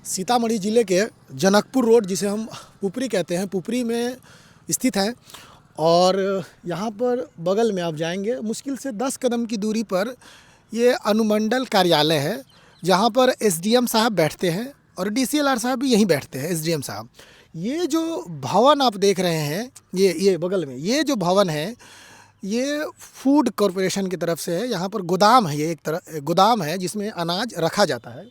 सीतामढ़ी ज़िले के जनकपुर रोड, जिसे हम पुपरी कहते हैं, पुपरी में स्थित है। और यहाँ पर बगल में आप जाएंगे, मुश्किल से 10 कदम की दूरी पर ये अनुमंडल कार्यालय है, जहाँ पर एसडीएम साहब बैठते हैं और डीसीएलआर साहब भी यहीं बैठते हैं, एसडीएम साहब। ये जो भवन आप देख रहे हैं, ये बगल में ये जो भवन है, ये फूड कॉरपोरेशन की तरफ से है। यहाँ पर गोदाम है, ये एक तरह गोदाम है जिसमें अनाज रखा जाता है।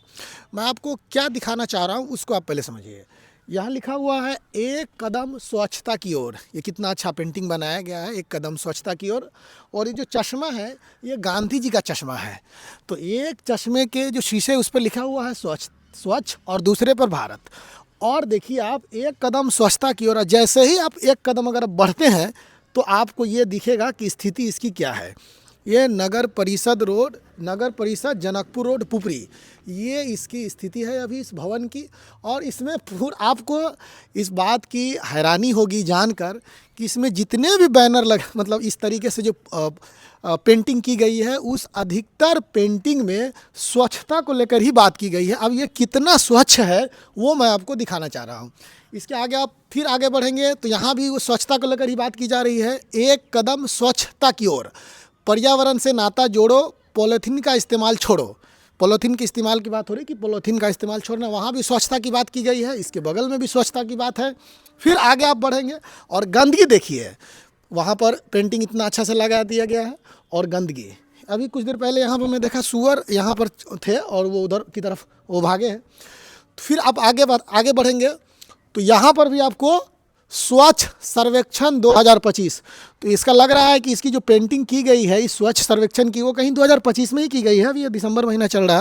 मैं आपको क्या दिखाना चाह रहा हूँ उसको आप पहले समझिए। यहाँ लिखा हुआ है एक कदम स्वच्छता की ओर। ये कितना अच्छा पेंटिंग बनाया गया है, एक कदम स्वच्छता की ओर। और ये जो चश्मा है, ये गांधी जी का चश्मा है। तो एक चश्मे के जो शीशे उस पर लिखा हुआ है स्वच्छ और दूसरे पर भारत। और देखिए आप एक कदम स्वच्छता की ओर, जैसे ही आप एक कदम अगर बढ़ते हैं तो आपको ये दिखेगा कि स्थिति इसकी क्या है। ये नगर परिषद रोड, नगर परिषद जनकपुर रोड पुपरी, ये इसकी स्थिति है अभी इस भवन की। और इसमें आपको इस बात की हैरानी होगी जानकर कि इसमें जितने भी बैनर मतलब इस तरीके से जो पेंटिंग की गई है, उस अधिकतर पेंटिंग में स्वच्छता को लेकर ही बात की गई है। अब ये कितना स्वच्छ है वो मैं आपको दिखाना चाह रहा हूँ। इसके आगे आप फिर आगे बढ़ेंगे तो यहाँ भी वो स्वच्छता को लेकर ही बात की जा रही है। एक कदम स्वच्छता की ओर, पर्यावरण से नाता जोड़ो, पॉलीथीन का इस्तेमाल छोड़ो। पॉलीथीन के इस्तेमाल की बात हो रही है कि पॉलीथीन का इस्तेमाल छोड़ना, वहाँ भी स्वच्छता की बात की गई है। इसके बगल में भी स्वच्छता की बात है। फिर आगे आप बढ़ेंगे और गंदगी देखिए, वहाँ पर पेंटिंग इतना अच्छा से लगा दिया गया है। और गंदगी, अभी कुछ देर पहले यहाँ पर मैं देखा सुअर यहाँ पर थे और वो उधर की तरफ वो भागे हैं। तो फिर आप आगे बढ़ेंगे तो यहाँ पर भी आपको स्वच्छ सर्वेक्षण 2025, तो इसका लग रहा है कि इसकी जो पेंटिंग की गई है इस स्वच्छ सर्वेक्षण की, वो कहीं 2025 में ही की गई है। अभी ये दिसंबर महीना चल रहा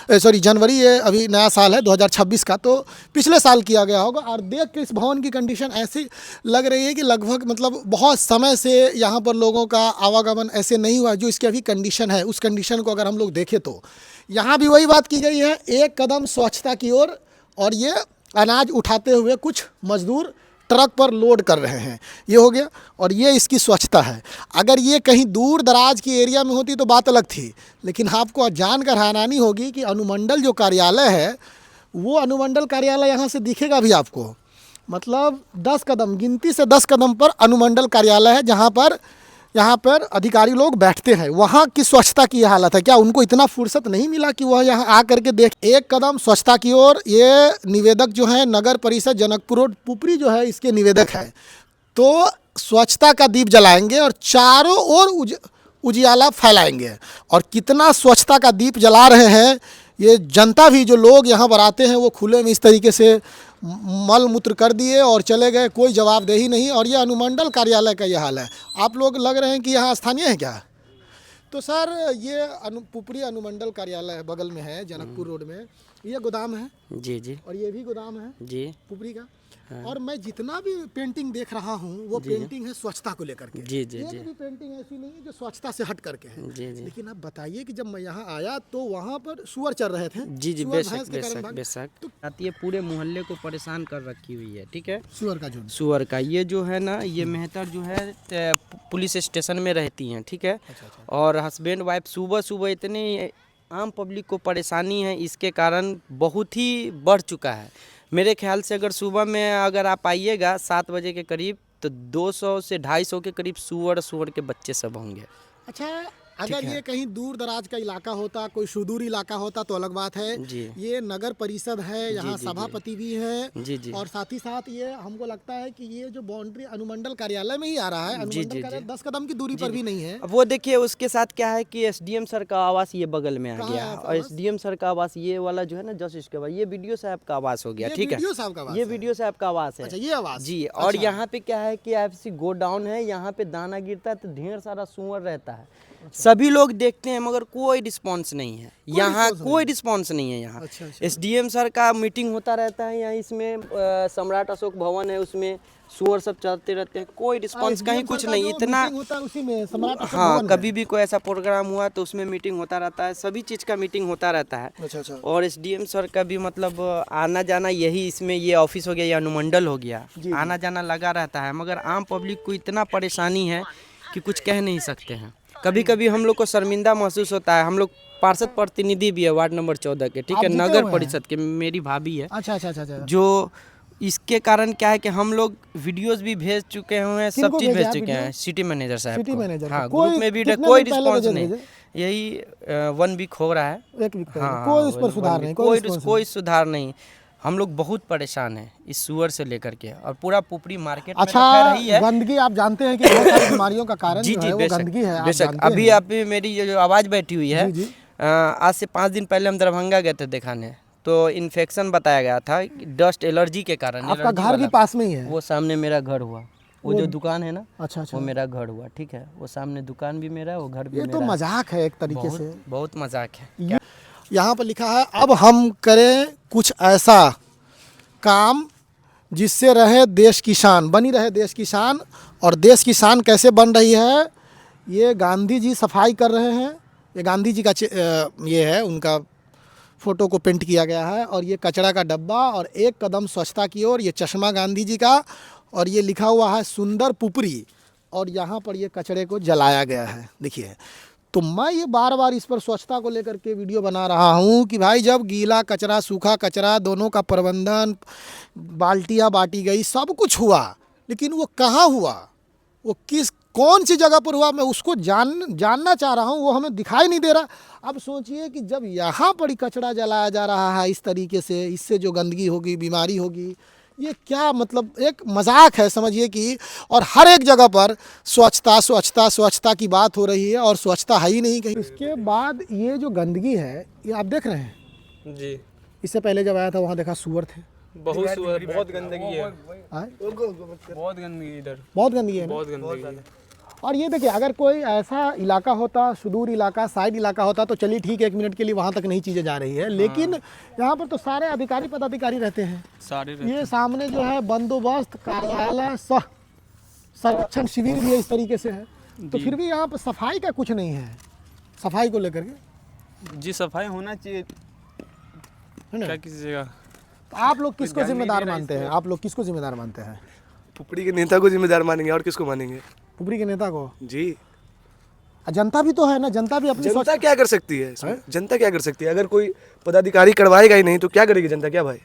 है, सॉरी जनवरी, ये अभी नया साल है 2026 का, तो पिछले साल किया गया होगा। और देख के इस भवन की कंडीशन ऐसी लग रही है कि लगभग मतलब बहुत समय से यहाँ पर लोगों का आवागमन ऐसे नहीं हुआ जो इसकी अभी कंडीशन है। उस कंडीशन को अगर हम लोग देखें तो यहाँ भी वही बात की गई है, एक कदम स्वच्छता की ओर। और ये अनाज उठाते हुए कुछ मजदूर ट्रक पर लोड कर रहे हैं, ये हो गया। और ये इसकी स्वच्छता है। अगर ये कहीं दूर दराज की एरिया में होती तो बात अलग थी, लेकिन आपको जानकर हैरानी होगी कि अनुमंडल जो कार्यालय है, वो अनुमंडल कार्यालय यहाँ से दिखेगा भी आपको। मतलब 10 कदम, गिनती से 10 कदम पर अनुमंडल कार्यालय है, जहाँ पर यहाँ पर अधिकारी लोग बैठते हैं। वहाँ की स्वच्छता की यह हालत है। क्या उनको इतना फुर्सत नहीं मिला कि वह यहाँ आ करके देख। एक कदम स्वच्छता की ओर, ये निवेदक जो है नगर परिषद जनकपुर रोड पुपरी जो है, इसके निवेदक है। तो स्वच्छता का दीप जलाएंगे और चारों ओर उजियाला फैलाएंगे। और कितना स्वच्छता का दीप जला रहे हैं, ये जनता भी, जो लोग यहाँ पर आते हैं, वो खुले में इस तरीके से मल मूत्र कर दिए और चले गए, कोई जवाबदेही नहीं। और ये अनुमंडल कार्यालय का ये हाल है। आप लोग लग रहे हैं कि यहाँ स्थानीय है क्या? तो सर ये पुपरी अनुमंडल कार्यालय है, बगल में है जनकपुर रोड में। ये गोदाम है जी जी, और ये भी गोदाम है जी पुपरी का। हाँ। और मैं जितना भी पेंटिंग देख रहा हूँ वो पेंटिंग है स्वच्छता को लेकर के। जी जी एक जी भी पेंटिंग ऐसी नहीं है जो स्वच्छता से हट करके है। जी जी लेकिन आप बताइए कि जब मैं यहाँ आया तो वहाँ पर सुअर चल रहे थे। जी जी, सुअर बेशक भैंस के कारण बेशक भाग- बेशक। तो आती है, पूरे मोहल्ले को परेशान कर रखी हुई है। ठीक है, सुअर का झुंड। सुअर का ये जो है ना, ये मेहतर जो है पुलिस स्टेशन में रहती हैं। ठीक है, अच्छा अच्छा। और हस्बैंड वाइफ सुबह सुबह इतनी आम पब्लिक को परेशानी है, इसके कारण बहुत ही बढ़ चुका है। मेरे ख्याल से अगर सुबह में अगर आप आइएगा 7 बजे के करीब, तो 200 से 250 के करीब सुअर के बच्चे सब होंगे। अच्छा, अगर ये कहीं दूर दराज का इलाका होता, कोई सुदूर इलाका होता तो अलग बात है। जी ये नगर परिषद है, यहाँ जी, सभापति भी है। जी जी और साथ ही साथ ये हमको लगता है कि ये जो बाउंड्री अनुमंडल कार्यालय में ही आ रहा है। अनुमंडल कार्यालय 10 कदम की दूरी पर भी नहीं है। अब वो देखिए, उसके साथ क्या है कि एसडीएम सर का आवास ये बगल में आ कहाँ गया है है। आपका और आवास? एसडीएम सर का आवास ये वाला जो है ना, जस्ट इसके बाद ये वीडियो साहब का आवास हो गया। ये ठीक है, वीडियो साहब का आवास ये है। वीडियो साहब का आवास है। अच्छा, ये आवाज जी। और अच्छा। यहाँ पे क्या है कि एफसी गोडाउन है, यहाँ पे दाना गिरता है तो ढेर सारा सुअर रहता है। सभी लोग देखते हैं मगर कोई रिस्पांस नहीं है यहाँ, कोई रिस्पांस नहीं है यहाँ। अच्छा अच्छा। एसडीएम सर का मीटिंग होता रहता है यहाँ, इसमें सम्राट अशोक भवन है, उसमें सुअर सब चलते रहते हैं, कोई रिस्पांस कहीं कुछ नहीं। इतना होता है उसी में सम्राट अशोक हाँ, भवन में। कभी भी कोई ऐसा प्रोग्राम हुआ तो उसमें मीटिंग होता रहता है, सभी चीज़ का मीटिंग होता रहता है। अच्छा अच्छा। और एसडीएम सर का भी मतलब आना जाना, यही इसमें ये ऑफिस हो गया, ये अनुमंडल हो गया, आना जाना लगा रहता है। मगर आम पब्लिक को इतना परेशानी है कि कुछ कह नहीं सकते हैं। कभी कभी हम लोग को शर्मिंदा महसूस होता है। हम लोग पार्षद प्रतिनिधि भी है वार्ड नंबर 14 के, ठीक आप है, जीते नगर हुए हैं? परिषद के, मेरी भाभी है। अच्छा अच्छा अच्छा अच्छा। जो इसके कारण क्या है कि हम लोग वीडियोस भी भेज चुके हुए हैं, सब किनको चीज़ भेजे भेज आप चुके वीडियो? हैं सिटी मैनेजर साहब सिटी को। मैनेजर को? हाँ, कोई ग्रुप में भी कितने कोई दिन पहले रिस्पांस भेजे नहीं। भेजे? यही 1 वीक हो रहा है। एक वीक पहले? हाँ, कोई उस पर 1 सुधार वीक, नहीं, कोई रिस्पॉन्स कोई सुधार नहीं। हम लोग बहुत परेशान हैं इस सुअर से लेकर के, और पूरा पुपरी मार्केट में तो खैर अच्छा, ही है। गंदगी आप जानते हैं कि बहुत सारी बीमारियों का कारण जी जो जी, है वो बेशक गंदगी है, आप बेशक। जानते अभी हैं। आप मेरी जो आवाज़ बैठी हुई है, जी जी। आज से 5 दिन पहले हम दरभंगा गए थे दिखाने, तो इन्फेक्शन बताया गया था डस्ट एलर्जी के कारण। आपका एलर्जी घर भी वाला, पास में ही है? वो सामने मेरा घर हुआ, वो जो दुकान है ना, अच्छा अच्छा। वो मेरा घर हुआ, ठीक है। वो सामने दुकान भी मेरा है, वो घर भी ये मेरा तो है। मजाक है एक तरीके से। बहुत मजाक है। यहाँ पर लिखा है अब हम करें कुछ ऐसा काम जिससे रहे देश की शान, बनी रहे देश की शान। और देश की शान कैसे बन रही है, ये गांधी जी सफाई कर रहे हैं। ये गांधी जी का ये है, उनका फ़ोटो को पेंट किया गया है। और ये कचरा का डब्बा और एक कदम स्वच्छता की ओर, ये चश्मा गांधी जी का, और ये लिखा हुआ है सुंदर पुपरी, और यहाँ पर ये कचरे को जलाया गया है, देखिए। तो मैं ये बार बार इस पर स्वच्छता को लेकर के वीडियो बना रहा हूँ कि भाई जब गीला कचरा सूखा कचरा दोनों का प्रबंधन, बाल्टियाँ बांटी गई, सब कुछ हुआ, लेकिन वो कहाँ हुआ, वो कौन सी जगह पर हुआ, मैं उसको जानना चाह रहा हूँ, वो हमें दिखाई नहीं दे रहा। अब सोचिए कि जब यहाँ पर ही कचरा जलाया जा रहा है इस तरीके से, इससे जो गंदगी होगी, बीमारी होगी, ये क्या मतलब एक मजाक है समझिए कि। और हर एक जगह पर स्वच्छता स्वच्छता स्वच्छता की बात हो रही है, और स्वच्छता है ही नहीं कहीं। इसके बाद ये जो गंदगी है, ये आप देख रहे हैं जी। इससे पहले जब आया था वहाँ देखा सुअर थे। बहुत गंदगी है, आए? बहुत गंदगी इधर, बहुत गंदगी है ना? बहुत गंदगी है। और ये देखिए, अगर कोई ऐसा इलाका होता, सुदूर इलाका, साइड इलाका होता, तो चलिए ठीक है, 1 मिनट के लिए वहाँ तक नहीं चीज़ें जा रही है, लेकिन यहाँ पर तो सारे अधिकारी पदाधिकारी रहते हैं। सारे ये सामने जो है बंदोबस्त कार्यालय संरक्षण शिविर भी है, इस तरीके से है। तो फिर भी यहाँ पर सफाई का कुछ नहीं है, सफाई को लेकर के, जी सफाई होना चाहिए, है ना? क्या कीजिएगा। तो आप लोग किसको जिम्मेदार मानते हैं? आप लोग किसको जिम्मेदार मानते हैं? पुपड़ी के नेता को जिम्मेदार मानेंगे, और किसको मानेंगे? पुपरी के नेता को? जी। जनता भी तो है ना, जनता भी अपनी जनता क्या कर सकती है इसमें? जनता क्या कर सकती है? अगर कोई पदाधिकारी करवाएगा ही नहीं तो क्या करेगी जनता? क्या भाई,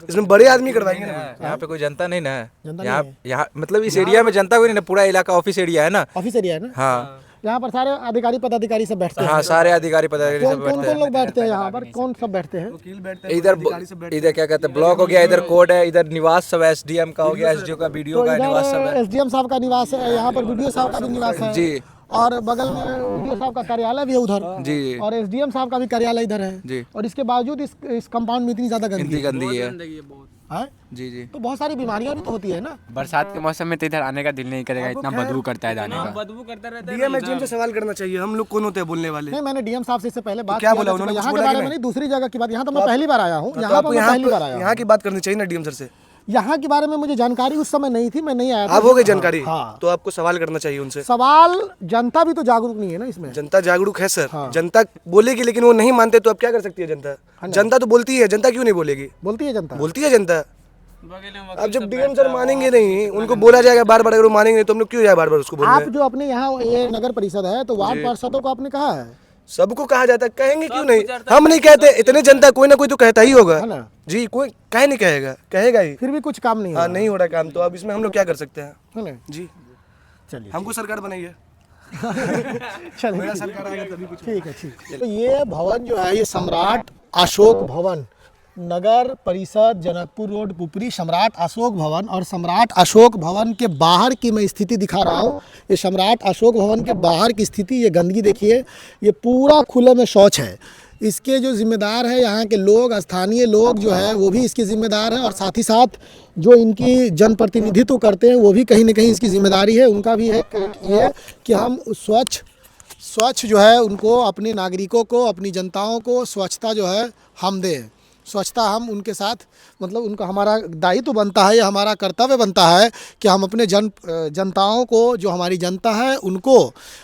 इसमें बड़े आदमी करवाएंगे ना। यहाँ पे कोई जनता नहीं ना है। जनता यहाँ नहीं है। यहाँ मतलब इस एरिया में जनता कोई नहीं ना, पूरा इलाका ऑफिस एरिया है ना। ऑफिस एरिया है ना? हाँ यहाँ पर सारे अधिकारी पदाधिकारी सब बैठते हैं। हाँ, सारे अधिकारी पदाधिकारी कौन सब कौन बैठते कौन लोग बैठते हैं यहाँ पर? कौन सब बैठते हैं? हैं। इधर क्या कहते हैं, ब्लॉक हो गया, इधर कोर्ट है, इधर निवास सब एसडीएम का हो गया, एसडीओ का, बीडीओ तो का निवास सब इधर है। एसडीएम साहब का निवास है, यहाँ पर वीडियो साहब का भी निवास है जी और बगल में वीडियो साहब का कार्यालय भी है उधर, जी और एसडीएम साहब का भी कार्यालय इधर है जी। और इसके बावजूद इस कंपाउंड में इतनी ज्यादा गंदगी हिंदी गंदगी है। है, जी जी। तो बहुत सारी बीमारियां भी तो होती है ना। बरसात के मौसम में तो इधर आने का दिल नहीं करेगा, इतना बदबू करता है जाने का। बदबू करता रहता है। डीएम एसडीएम से सवाल करना चाहिए, हम लोग कौन होते हैं बोलने वाले? नहीं, मैंने डीएम साहब से इससे पहले बात क्या किया बोला था, उन्होंने? यहाँ कुछ के बोला बारे कि में नहीं? नहीं, दूसरी जगह की बात। यहाँ तो मैं पहली बार आया हूँ, तो यहाँ पर आपको मैं पहली बार आया यहाँ हूँ। की बात करनी चाहिए ना डीएम सर से। यहाँ के बारे में मुझे जानकारी उस समय नहीं थी, मैं नहीं आया था। आप हो गए जानकारी, हाँ। तो आपको सवाल करना चाहिए उनसे। सवाल, जनता भी तो जागरूक नहीं है ना इसमें। जनता जागरूक है सर, हाँ। जनता बोलेगी, लेकिन वो नहीं मानते तो अब क्या कर सकती है जनता? जनता तो बोलती है, जनता क्यों नहीं बोलेगी? बोलती है जनता। बोलती है जनता। अब जब डीएम सर मानेंगे नहीं, उनको बोला जाएगा बार बार, अगर वो मानेंगे नहीं तो हम लोग क्यों जाए बार बार उसको बोलने? आप जो अपने यहाँ ये नगर परिषद है, तो वार्ड पार्षदों को आपने कहा है? सबको कहा जाता है, कहेंगे क्यों नहीं? हम नहीं कहते, इतने जनता कोई ना कोई तो कहता ही होगा। है ना? जी, कोई कहे नहीं कहेगा, कहेगा ही। फिर भी कुछ काम नहीं हाँ, है, नहीं हो रहा काम, तो अब इसमें हम लोग क्या कर सकते हैं? है ना? जी, चलिए हमको सरकार बनाइए। चलिए, सरकार आएगा तभी कुछ। ठीक है, ठीक है। तो ये भवन जो है, ये सम्राट अशोक भवन, नगर परिषद जनकपुर रोड पुपरी, सम्राट अशोक भवन। और सम्राट अशोक भवन के बाहर की मैं स्थिति दिखा रहा हूँ। ये सम्राट अशोक भवन के बाहर की स्थिति, ये गंदगी देखिए, ये पूरा खुले में शौच है। इसके जो जिम्मेदार है यहाँ के लोग, स्थानीय लोग जो है वो भी इसके जिम्मेदार हैं, और साथ ही साथ जो इनकी जनप्रतिनिधित्व करते हैं वो भी कहीं ना कहीं इसकी जिम्मेदारी है। उनका भी है ये कि हम स्वच्छ जो है उनको, अपने नागरिकों को, अपनी जनताओं को स्वच्छता जो है हम दें। स्वच्छता हम उनके साथ, मतलब उनका हमारा दायित्व बनता है, या हमारा कर्तव्य बनता है कि हम अपने जनताओं को, जो हमारी जनता है उनको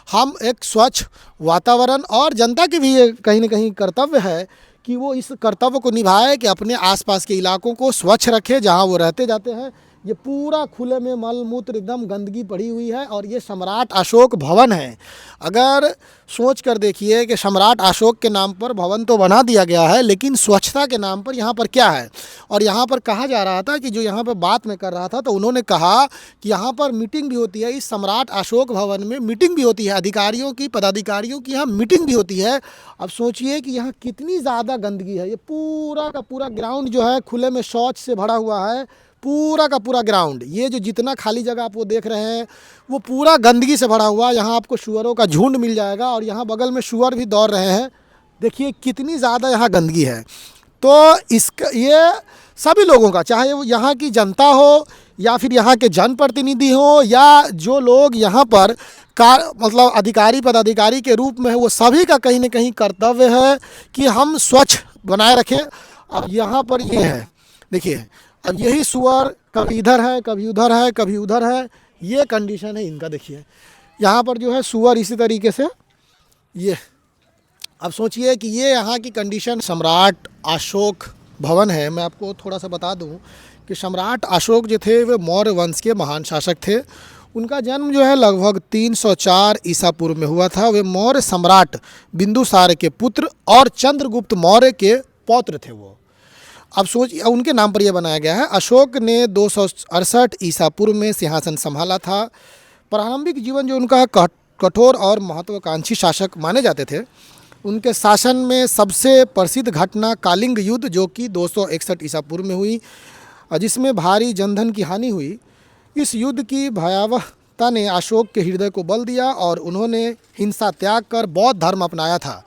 हम एक स्वच्छ वातावरण, और जनता की भी ये कहीं ना कहीं कर्तव्य है कि वो इस कर्तव्य को निभाए कि अपने आसपास के इलाकों को स्वच्छ रखे जहाँ वो रहते जाते हैं। ये पूरा खुले में मल मूत्र एकदम गंदगी पड़ी हुई है। और ये सम्राट अशोक भवन है। अगर सोच कर देखिए कि सम्राट अशोक के नाम पर भवन तो बना दिया गया है, लेकिन स्वच्छता के नाम पर यहाँ पर क्या है। और यहाँ पर कहा जा रहा था कि जो यहाँ पर बात मैं कर रहा था तो उन्होंने कहा कि यहाँ पर मीटिंग भी होती है, इस सम्राट अशोक भवन में मीटिंग भी होती है, अधिकारियों की, पदाधिकारियों की यहाँ मीटिंग भी होती है। अब सोचिए कि यहाँ कितनी ज़्यादा गंदगी है। ये पूरा का पूरा ग्राउंड जो है खुले में शौच से भरा हुआ है, पूरा का पूरा ग्राउंड। ये जो जितना खाली जगह आप वो देख रहे हैं वो पूरा गंदगी से भरा हुआ। यहाँ आपको सुअरों का झुंड मिल जाएगा और यहाँ बगल में सुअर भी दौड़ रहे हैं। देखिए कितनी ज़्यादा यहाँ गंदगी है। तो इसका ये सभी लोगों का, चाहे वो यहाँ की जनता हो या फिर यहाँ के जनप्रतिनिधि हो या जो लोग यहाँ पर मतलब अधिकारी पदाधिकारी के रूप में है, वो सभी का कहीं ना कहीं कर्तव्य है कि हम स्वच्छ बनाए रखें। अब यहाँ पर ये है, देखिए अब यही सुअर कभी इधर है, कभी उधर है, कभी उधर है, ये कंडीशन है इनका। देखिए यहाँ पर जो है सुअर इसी तरीके से ये। अब सोचिए कि ये यहाँ की कंडीशन। सम्राट अशोक भवन है। मैं आपको थोड़ा सा बता दूं कि सम्राट अशोक जो थे वे मौर्य वंश के महान शासक थे। उनका जन्म जो है लगभग 304 ईसा पूर्व में हुआ था। वे मौर्य सम्राट बिंदुसार के पुत्र और चंद्रगुप्त मौर्य के पौत्र थे वो। अब सोचिए उनके नाम पर यह बनाया गया है। अशोक ने 268 ईसा पूर्व में सिंहासन संभाला था। प्रारंभिक जीवन जो उनका कठोर और महत्वाकांक्षी शासक माने जाते थे। उनके शासन में सबसे प्रसिद्ध घटना कालिंग युद्ध जो कि 261 ईसा पूर्व में हुई, जिसमें भारी जनधन की हानि हुई। इस युद्ध की भयावहता ने अशोक के हृदय को बल दिया और उन्होंने हिंसा त्याग कर बौद्ध धर्म अपनाया था।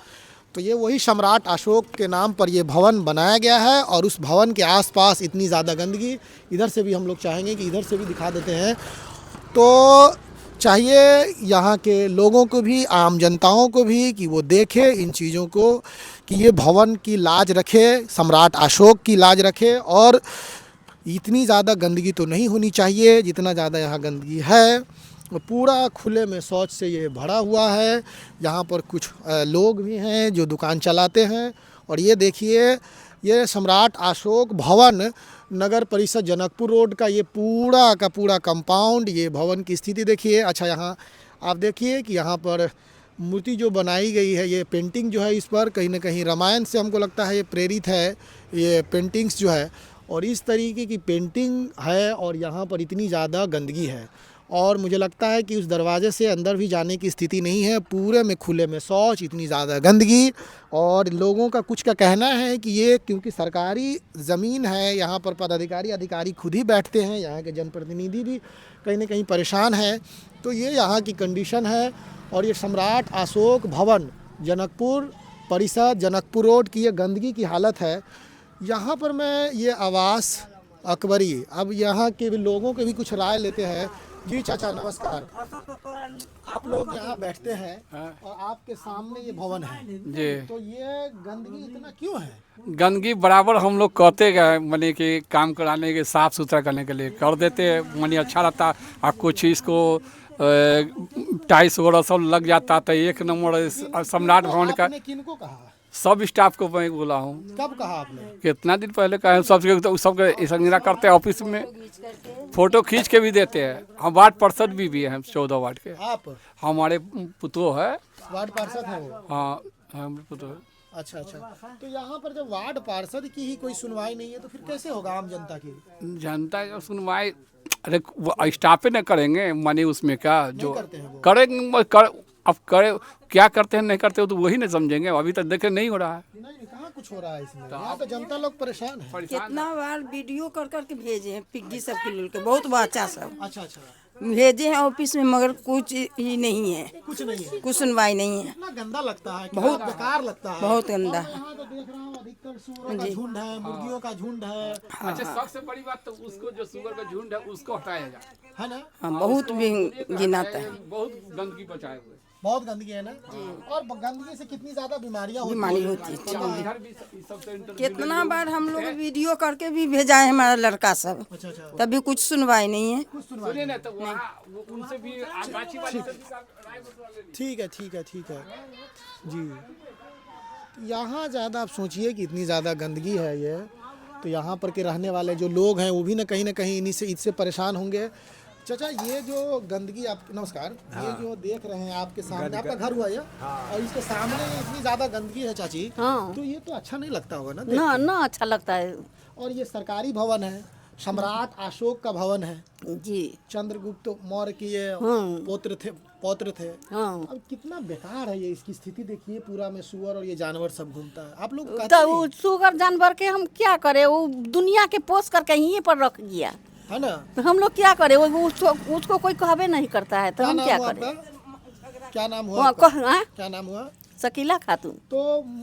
तो ये वही सम्राट अशोक के नाम पर ये भवन बनाया गया है। और उस भवन के आसपास इतनी ज़्यादा गंदगी, इधर से भी हम लोग चाहेंगे कि इधर से भी दिखा देते हैं। तो चाहिए यहाँ के लोगों को भी, आम जनताओं को भी, कि वो देखे इन चीज़ों को, कि ये भवन की लाज रखे, सम्राट अशोक की लाज रखे। और इतनी ज़्यादा गंदगी तो नहीं होनी चाहिए जितना ज़्यादा यहाँ गंदगी है। पूरा खुले में शौच से ये भरा हुआ है। यहाँ पर कुछ लोग भी हैं जो दुकान चलाते हैं। और ये देखिए ये सम्राट अशोक भवन नगर परिषद जनकपुर रोड का ये पूरा का पूरा कंपाउंड, ये भवन की स्थिति देखिए। अच्छा यहाँ आप देखिए कि यहाँ पर मूर्ति जो बनाई गई है, ये पेंटिंग जो है इस पर कहीं ना कहीं रामायण से हमको लगता है ये प्रेरित है ये पेंटिंग्स जो है। और इस तरीके की पेंटिंग है और यहाँ पर इतनी ज़्यादा गंदगी है। और मुझे लगता है कि उस दरवाजे से अंदर भी जाने की स्थिति नहीं है। पूरे में खुले में शौच, इतनी ज़्यादा गंदगी। और लोगों का कुछ का कहना है कि ये क्योंकि सरकारी ज़मीन है, यहाँ पर पदाधिकारी अधिकारी खुद ही बैठते हैं, यहाँ के जनप्रतिनिधि भी कहीं ना कहीं परेशान है। तो ये यहाँ की कंडीशन है। और ये सम्राट अशोक भवन जनकपुर परिषद जनकपुर रोड की ये गंदगी की हालत है। यहाँ पर मैं ये आवास अकबरी, अब यहाँ के भी लोगों के भी कुछ राय लेते हैं। जी चाचा नमस्कार। आप लोग यहाँ बैठते हैं और आपके सामने ये भवन है जी, तो ये गंदगी इतना क्यों है? गंदगी बराबर हम लोग कहते गए मने कि काम कराने के, साफ सुथरा करने के लिए कर देते मने अच्छा रहता। और कुछ इसको टाइल्स वगैरह सब लग जाता तो एक नंबर सम्राट भवन का। आपने किनको कहा? सब स्टाफ को मैं बोला हूँ। कब कहा आपने? कितना दिन पहले कहा है। सबके संगीना करते हैं ऑफिस में, फोटो खींच के भी देते हैं। हम वार्ड पार्षद भी हैं 14 वार्ड के। आप हमारे पुतो है। वार्ड पार्षद हैं वो? हाँ हमारे पुतो है। अच्छा अच्छा। तो यहाँ पर जब वार्ड पार्षद की ही कोई सुनवाई नहीं है तो फिर कैसे होगा आम जनता की? जनता का सुनवाई, अरे स्टाफे न करेंगे माने उसमें क्या जो करते हैं वो? करेंगे अब करे क्या करते हैं नहीं करते हो तो वही नहीं समझेंगे। अभी तक देखे नहीं हो रहा है। नहीं कहाँ कुछ हो रहा है इसमें। यहाँ तो जनता लोग परेशान है। कितना बार वीडियो कर करके भेजे हैं पिग्गी सब के लोग के, बहुत बच्चा सब अच्छा अच्छा। भेजे हैं ऑफिस में, मगर कुछ ही नहीं है, कुछ नहीं है। कुछ सुनवाई नहीं है। इतना गंदा लगता है, बहुत बेकार लगता है, बहुत गंदा। और यहाँ तो देख रहा हूँ अधिकतर सुअरों का झुंड है, मुर्गियों का झुंड है। अच्छा सबसे बड़ी बात तो उसको जो सुगर का झुंड है उसको हटाया जाए, है ना? हाँ, बहुत भी गिनाता है। बहुत गंदगी बचाए हुए। बहुत गंदगी है ना। और गंदगी से कितनी ज्यादा बीमारियां होती बीमारी हैं। होती है। इधर भी सबसे कितना बार हम लोग वीडियो करके भी भेजा है हमारा लड़का सब, अच्छा अच्छा। तभी कुछ सुनवाई नहीं है। सुनिए ना तो वहाँ उनसे भी आगाची वाली से भी राय बटवा लेनी। ठीक है ठीक है ठीक है जी। यहाँ ज़्यादा आप सोचिए कि इतनी ज़्यादा गंदगी है ये। तो यहाँ पर के रहने वाले जो लोग हैं वो भी ना कहीं इन्हीं से इससे परेशान होंगे। चाचा, ये जो गंदगी आप, नमस्कार, ये जो देख रहे हैं आपके सामने, आपका घर हुआ ये, और इसके सामने इतनी ज़्यादा गंदगी है चाची, तो ये तो अच्छा नहीं लगता होगा ना? ना ना अच्छा लगता है और ये सरकारी भवन है, सम्राट अशोक का भवन है जी। चंद्रगुप्त मौर्य की ये पौत्र थे। अब कितना बेकार है ये, इसकी स्थिति देखिए, पूरा में सुअर और ये जानवर सब घूमता है। आप लोग कहते तो वो सुगर जानवर के हम क्या करें, वो दुनिया के पोस करके यहीं पर रख गया है ना? तो हम लोग क्या करें, वो उसको कोई कहबे नहीं करता है, तो हम क्या नाम हुआ करें? आपका? क्या नाम हुआ आपका? क्या नाम हुआ? शकीला खातून। तो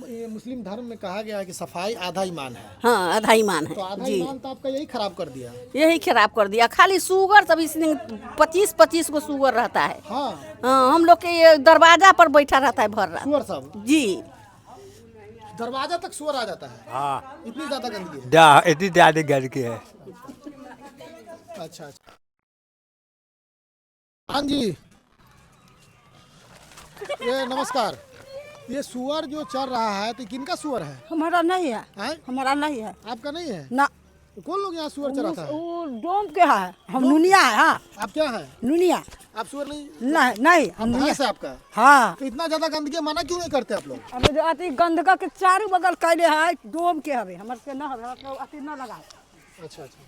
ये मुस्लिम धर्म में कहा गया है कि सफाई आधा ईमान है। हाँ, आधा ईमान है तो आधा जी। ईमान तो आपका यही खराब कर दिया। यही खराब कर दिया। खाली सुगर सब इसमें 25-25 को सुगर रहता है। हाँ, हाँ, हम लोग के ये दरवाजा पर बैठा रहता है भर रात सुअर सब जी। दरवाजा तक सुअर आ जाता है। हाँ, इतनी ज्यादा गंदगी है। इतनी ज्यादा गंदगी है। अच्छा अच्छा। हाँ जी, ये नमस्कार। ये सुअर जो चल रहा है तो किनका सुअर है? हमारा नहीं है, हैं? हमारा नहीं है आपका नहीं है? ना। तो कौन लोग यहाँ सुअर चराता है? वो डोम के है, हम नुनिया है। हाँ, आप क्या है? नुनिया आप सुअर नहीं? नहीं हम नुनिया। भैंस है आपका? हाँ, तो इतना ज्यादा गंदगी मना क्यों नहीं करते आप लोग? अब जो अति गंदका के चारों बगल कैले है डोम के हवे, हमारे से न अति न लगा। अच्छा अच्छा।